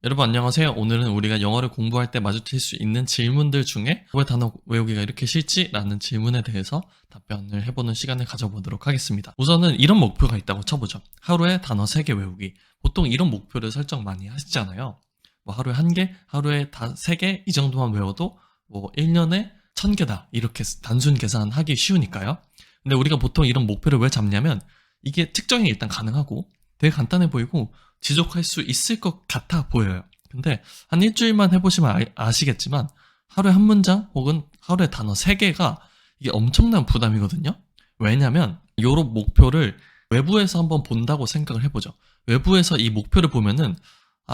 여러분 안녕하세요. 오늘은 우리가 영어를 공부할 때 마주칠 수 있는 질문들 중에 왜 단어 외우기가 이렇게 싫지? 라는 질문에 대해서 답변을 해보는 시간을 가져보도록 하겠습니다. 우선은 이런 목표가 있다고 쳐보죠. 하루에 단어 3개 외우기. 보통 이런 목표를 설정 많이 하시잖아요. 뭐 하루에 1개, 하루에 3개 이 정도만 외워도 뭐 1년에 1000개다. 이렇게 단순 계산하기 쉬우니까요. 근데 우리가 보통 이런 목표를 왜 잡냐면 이게 측정이 일단 가능하고 되게 간단해 보이고 지속할 수 있을 것 같아 보여요. 근데 한 일주일만 해보시면 아시겠지만 하루에 한 문장 혹은 하루에 단어 3개가 이게 엄청난 부담이거든요. 왜냐면 요런 목표를 외부에서 한번 본다고 생각을 해보죠. 외부에서 이 목표를 보면은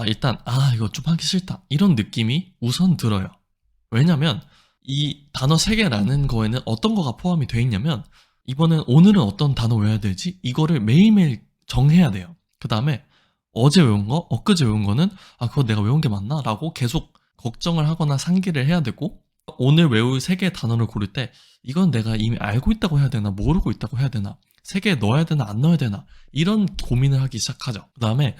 일단 이거 좀 하기 싫다 이런 느낌이 우선 들어요. 왜냐면 이 단어 3개라는 거에는 어떤 거가 포함이 되어 있냐면 오늘은 어떤 단어 외워야 되지? 이거를 매일매일 정해야 돼요. 그 다음에 어제 외운 거, 엊그제 외운 거는 그거 내가 외운 게 맞나? 라고 계속 걱정을 하거나 상기를 해야 되고 오늘 외울 3개의 단어를 고를 때 이건 내가 이미 알고 있다고 해야 되나 모르고 있다고 해야 되나 3개에 넣어야 되나 안 넣어야 되나 이런 고민을 하기 시작하죠. 그 다음에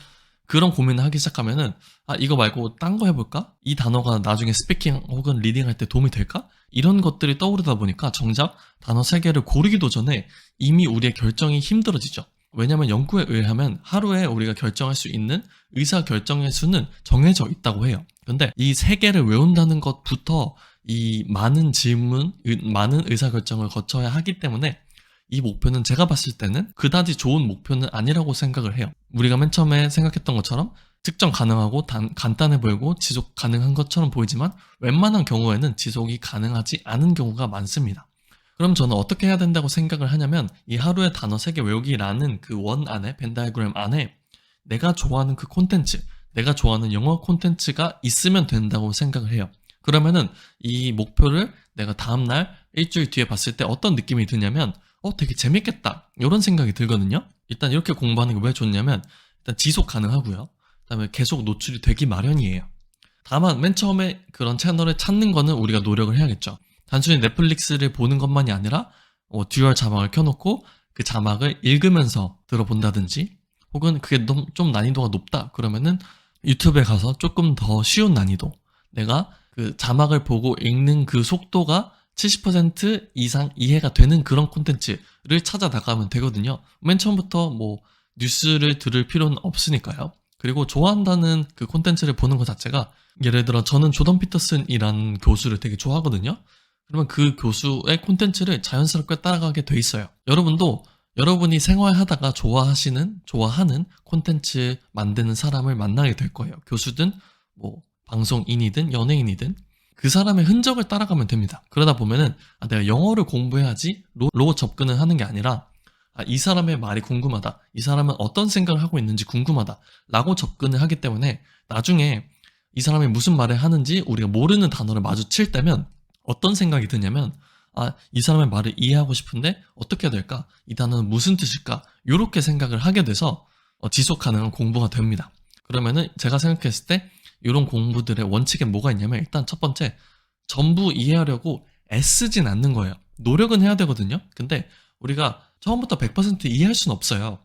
그런 고민을 하기 시작하면은 이거 말고 딴 거 해볼까? 이 단어가 나중에 스피킹 혹은 리딩 할 때 도움이 될까? 이런 것들이 떠오르다 보니까 정작 단어 3개를 고르기도 전에 이미 우리의 결정이 힘들어지죠. 왜냐면 연구에 의하면 하루에 우리가 결정할 수 있는 의사결정의 수는 정해져 있다고 해요. 근데 이 3개를 외운다는 것부터 이 많은 질문, 많은 의사결정을 거쳐야 하기 때문에 이 목표는 제가 봤을 때는 그다지 좋은 목표는 아니라고 생각을 해요. 우리가 맨 처음에 생각했던 것처럼 측정 가능하고 간단해 보이고 지속 가능한 것처럼 보이지만 웬만한 경우에는 지속이 가능하지 않은 경우가 많습니다. 그럼 저는 어떻게 해야 된다고 생각을 하냐면 이 하루에 단어 3개 외우기라는 그 원 안에 벤 다이어그램 안에 내가 좋아하는 그 콘텐츠, 내가 좋아하는 영어 콘텐츠가 있으면 된다고 생각을 해요. 그러면은 이 목표를 내가 다음날 일주일 뒤에 봤을 때 어떤 느낌이 드냐면 되게 재밌겠다 이런 생각이 들거든요. 일단 이렇게 공부하는 게 왜 좋냐면 일단 지속 가능하고요. 그다음에 계속 노출이 되기 마련이에요. 다만 맨 처음에 그런 채널을 찾는 거는 우리가 노력을 해야겠죠. 단순히 넷플릭스를 보는 것만이 아니라 듀얼 자막을 켜놓고 그 자막을 읽으면서 들어본다든지 혹은 그게 좀 난이도가 높다 그러면은 유튜브에 가서 조금 더 쉬운 난이도 내가 그 자막을 보고 읽는 그 속도가 70% 이상 이해가 되는 그런 콘텐츠를 찾아 나가면 되거든요. 맨 처음부터 뭐 뉴스를 들을 필요는 없으니까요. 그리고 좋아한다는 그 콘텐츠를 보는 것 자체가 예를 들어 저는 조던 피터슨이라는 교수를 되게 좋아하거든요. 그러면 그 교수의 콘텐츠를 자연스럽게 따라가게 돼 있어요. 여러분도 여러분이 생활하다가 좋아하는 콘텐츠 만드는 사람을 만나게 될 거예요. 교수든 뭐 방송인이든 연예인이든 그 사람의 흔적을 따라가면 됩니다. 그러다 보면은 내가 영어를 공부해야지 로 접근을 하는 게 아니라 이 사람의 말이 궁금하다. 이 사람은 어떤 생각을 하고 있는지 궁금하다. 라고 접근을 하기 때문에 나중에 이 사람이 무슨 말을 하는지 우리가 모르는 단어를 마주칠 때면 어떤 생각이 드냐면 이 사람의 말을 이해하고 싶은데 어떻게 해야 될까? 이 단어는 무슨 뜻일까? 이렇게 생각을 하게 돼서 지속 가능한 공부가 됩니다. 그러면은 제가 생각했을 때 이런 공부들의 원칙에 뭐가 있냐면 일단 첫 번째 전부 이해하려고 애쓰진 않는 거예요. 노력은 해야 되거든요. 근데 우리가 처음부터 100% 이해할 수는 없어요.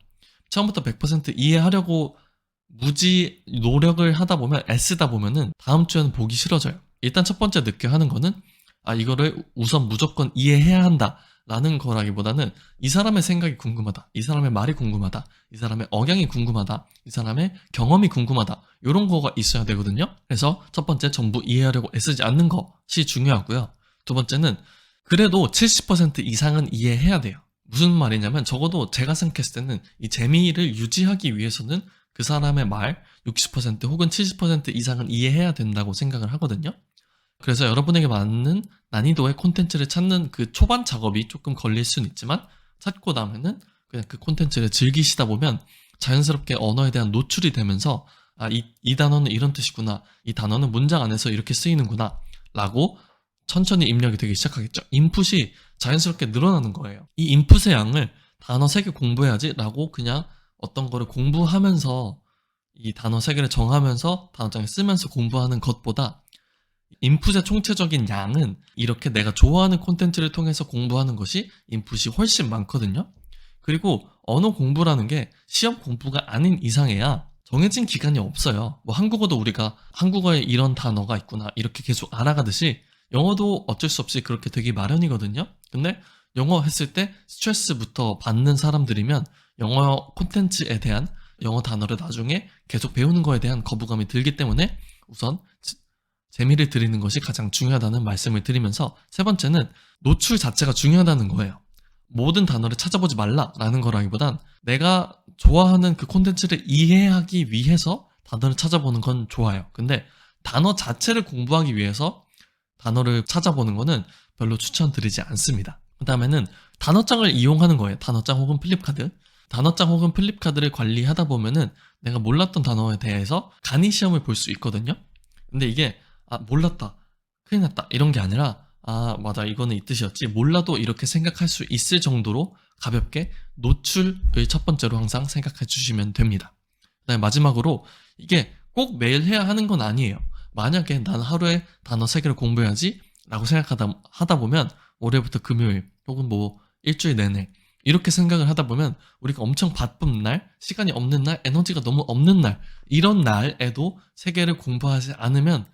처음부터 100% 이해하려고 무지 노력을 하다 보면 애쓰다 보면은 다음 주에는 보기 싫어져요. 일단 첫 번째 느껴야 하는 거는 이거를 우선 무조건 이해해야 한다 라는 거라기보다는 이 사람의 생각이 궁금하다, 이 사람의 말이 궁금하다, 이 사람의 억양이 궁금하다, 이 사람의 경험이 궁금하다 이런 거가 있어야 되거든요. 그래서 첫 번째 전부 이해하려고 애쓰지 않는 것이 중요하고요. 두 번째는 그래도 70% 이상은 이해해야 돼요. 무슨 말이냐면 적어도 제가 생각했을 때는 이 재미를 유지하기 위해서는 그 사람의 말 60% 혹은 70% 이상은 이해해야 된다고 생각을 하거든요. 그래서 여러분에게 맞는 난이도의 콘텐츠를 찾는 그 초반 작업이 조금 걸릴 수는 있지만 찾고 나면은 그냥 그 콘텐츠를 즐기시다 보면 자연스럽게 언어에 대한 노출이 되면서 이 단어는 이런 뜻이구나. 이 단어는 문장 안에서 이렇게 쓰이는구나. 라고 천천히 입력이 되기 시작하겠죠. 인풋이 자연스럽게 늘어나는 거예요. 이 인풋의 양을 단어 3개 공부해야지 라고 그냥 어떤 거를 공부하면서 이 단어 3개를 정하면서 단어장에 쓰면서 공부하는 것보다 인풋의 총체적인 양은 이렇게 내가 좋아하는 콘텐츠를 통해서 공부하는 것이 인풋이 훨씬 많거든요. 그리고 언어 공부라는 게 시험 공부가 아닌 이상해야 정해진 기간이 없어요. 뭐 한국어도 우리가 한국어에 이런 단어가 있구나 이렇게 계속 알아가듯이 영어도 어쩔 수 없이 그렇게 되기 마련이거든요. 근데 영어 했을 때 스트레스부터 받는 사람들이면 영어 콘텐츠에 대한 영어 단어를 나중에 계속 배우는 거에 대한 거부감이 들기 때문에 우선 재미를 드리는 것이 가장 중요하다는 말씀을 드리면서, 세 번째는 노출 자체가 중요하다는 거예요. 모든 단어를 찾아보지 말라라는 거라기보단 내가 좋아하는 그 콘텐츠를 이해하기 위해서 단어를 찾아보는 건 좋아요. 근데 단어 자체를 공부하기 위해서 단어를 찾아보는 거는 별로 추천드리지 않습니다. 그 다음에는 단어장을 이용하는 거예요. 단어장 혹은 플립카드. 단어장 혹은 플립카드를 관리하다 보면은 내가 몰랐던 단어에 대해서 간이 시험을 볼 수 있거든요. 근데 이게 몰랐다, 큰일 났다 이런 게 아니라 맞아 이거는 이 뜻이었지, 몰라도 이렇게 생각할 수 있을 정도로 가볍게 노출을 첫 번째로 항상 생각해 주시면 됩니다. 그다음에 마지막으로 이게 꼭 매일 해야 하는 건 아니에요. 만약에 난 하루에 단어 3개를 공부해야지 라고 생각하다 보면 월요일부터 금요일 혹은 뭐 일주일 내내 이렇게 생각을 하다 보면 우리가 엄청 바쁜 날, 시간이 없는 날, 에너지가 너무 없는 날, 이런 날에도 3개를 공부하지 않으면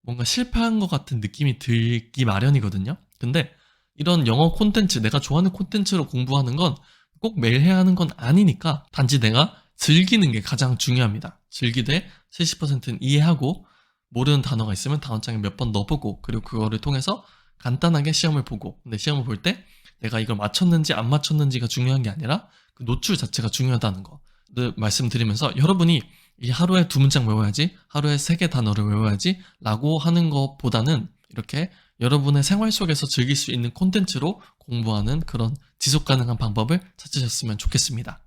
뭔가 실패한 것 같은 느낌이 들기 마련이거든요. 근데 이런 영어 콘텐츠, 내가 좋아하는 콘텐츠로 공부하는 건 꼭 매일 해야 하는 건 아니니까 단지 내가 즐기는 게 가장 중요합니다. 즐기되 70%는 이해하고 모르는 단어가 있으면 단어장에 몇 번 넣어보고, 그리고 그거를 통해서 간단하게 시험을 보고, 근데 시험을 볼 때 내가 이걸 맞췄는지 안 맞췄는지가 중요한 게 아니라 그 노출 자체가 중요하다는 거를 말씀드리면서, 여러분이 이 하루에 2문장 외워야지, 하루에 3개 단어를 외워야지 라고 하는 것보다는 이렇게 여러분의 생활 속에서 즐길 수 있는 콘텐츠로 공부하는 그런 지속 가능한 방법을 찾으셨으면 좋겠습니다.